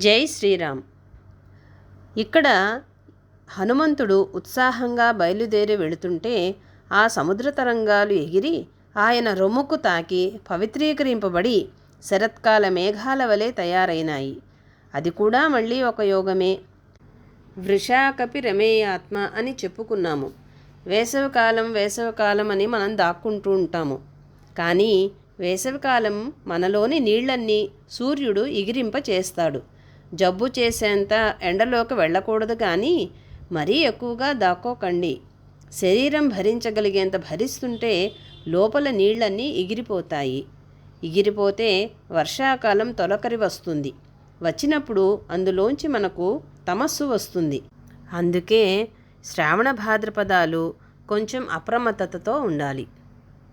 జై శ్రీరామ్. ఇక్కడ హనుమంతుడు ఉత్సాహంగా బయలుదేరి వెళుతుంటే ఆ సముద్ర తరంగాలు ఎగిరి ఆయన రొమ్ముకు తాకి పవిత్రీకరింపబడి శరత్కాల మేఘాల వలె తయారైనాయి. అది కూడా మళ్ళీ ఒక యోగమే. వృషాకపి రమేయాత్మ అని చెప్పుకున్నాము. వేసవికాలం అని మనం దాక్కుంటూ ఉంటాము. కానీ వేసవికాలం మనలోని నీళ్లన్నీ సూర్యుడు ఎగిరింప చేస్తాడు. జబ్బు చేసేంత ఎండలోకి వెళ్ళకూడదు, కానీ మరీ ఎక్కువగా దాక్కోకండి. శరీరం భరించగలిగేంత భరిస్తుంటే లోపల నీళ్లన్నీ ఎగిరిపోతాయి. ఎగిరిపోతే వర్షాకాలం తొలకరి వస్తుంది. వచ్చినప్పుడు అందులోంచి మనకు తమస్సు వస్తుంది. అందుకే శ్రావణ భాద్రపదాలు కొంచెం అప్రమత్తతతో ఉండాలి.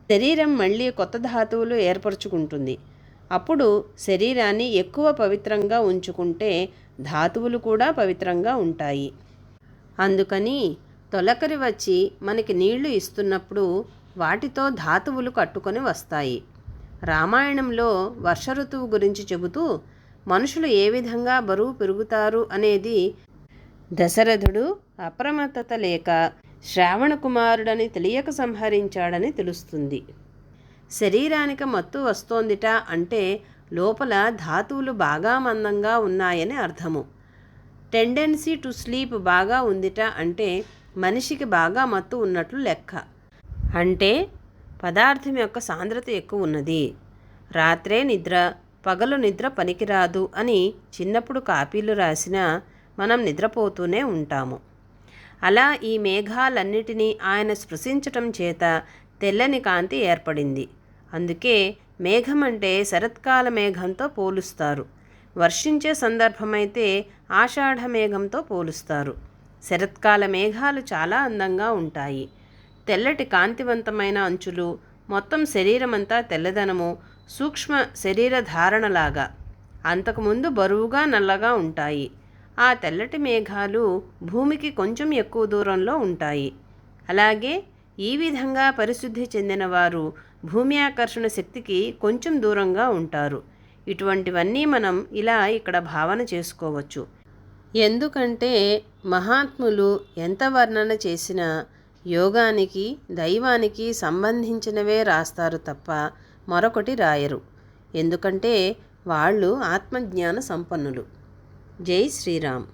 శరీరం మళ్ళీ కొత్త ధాతువులు ఏర్పరచుకుంటుంది. అప్పుడు శరీరాన్ని ఎక్కువ పవిత్రంగా ఉంచుకుంటే ధాతువులు కూడా పవిత్రంగా ఉంటాయి. అందుకని తొలకరి వచ్చి మనకి నీళ్లు ఇస్తున్నప్పుడు వాటితో ధాతువులు కట్టుకొని వస్తాయి. రామాయణంలో వర్ష ఋతువు గురించి చెబుతూ మనుషులు ఏ విధంగా బరువు పెరుగుతారు అనేది దశరథుడు అప్రమత్తత లేక శ్రావణ కుమారుడని తెలియక సంహరించాడని తెలుస్తుంది. శరీరానికి మత్తు వస్తోందిట అంటే లోపల ధాతువులు బాగా మందంగా ఉన్నాయని అర్థము. టెండెన్సీ టు స్లీప్ బాగా ఉందిట అంటే మనిషికి బాగా మత్తు ఉన్నట్లు లెక్క. అంటే పదార్థం యొక్క సాంద్రత ఎక్కువ ఉన్నది. రాత్రే నిద్ర, పగలు నిద్ర పనికిరాదు అని చిన్నప్పుడు కాపీలు రాసినా మనం నిద్రపోతూనే ఉంటాము. అలా ఈ మేఘాలన్నిటినీ ఆయన స్పృశించటం చేత తెల్లని కాంతి ఏర్పడింది. అందుకే మేఘం అంటే శరత్కాల మేఘంతో పోలుస్తారు. వర్షించే సందర్భమైతే ఆషాఢ మేఘంతో పోలుస్తారు. శరత్కాల మేఘాలు చాలా అందంగా ఉంటాయి. తెల్లటి కాంతివంతమైన అంచులు, మొత్తం శరీరమంతా తెల్లదనము, సూక్ష్మ శరీర ధారణలాగా. అంతకుముందు బరువుగా నల్లగా ఉంటాయి. ఆ తెల్లటి మేఘాలు భూమికి కొంచెం ఎక్కువ దూరంలో ఉంటాయి. అలాగే ఈ విధంగా పరిశుద్ధి చెందిన వారు భూమి ఆకర్షణ శక్తికి కొంచెం దూరంగా ఉంటారు. ఇటువంటివన్నీ మనం ఇలా ఇక్కడ భావన చేసుకోవచ్చు. ఎందుకంటే మహాత్ములు ఎంత వర్ణన చేసినా యోగానికి, దైవానికి సంబంధించినవే రాస్తారు తప్ప మరొకటి రాయరు. ఎందుకంటే వాళ్ళు ఆత్మజ్ఞాన సంపన్నులు. జై శ్రీరామ్.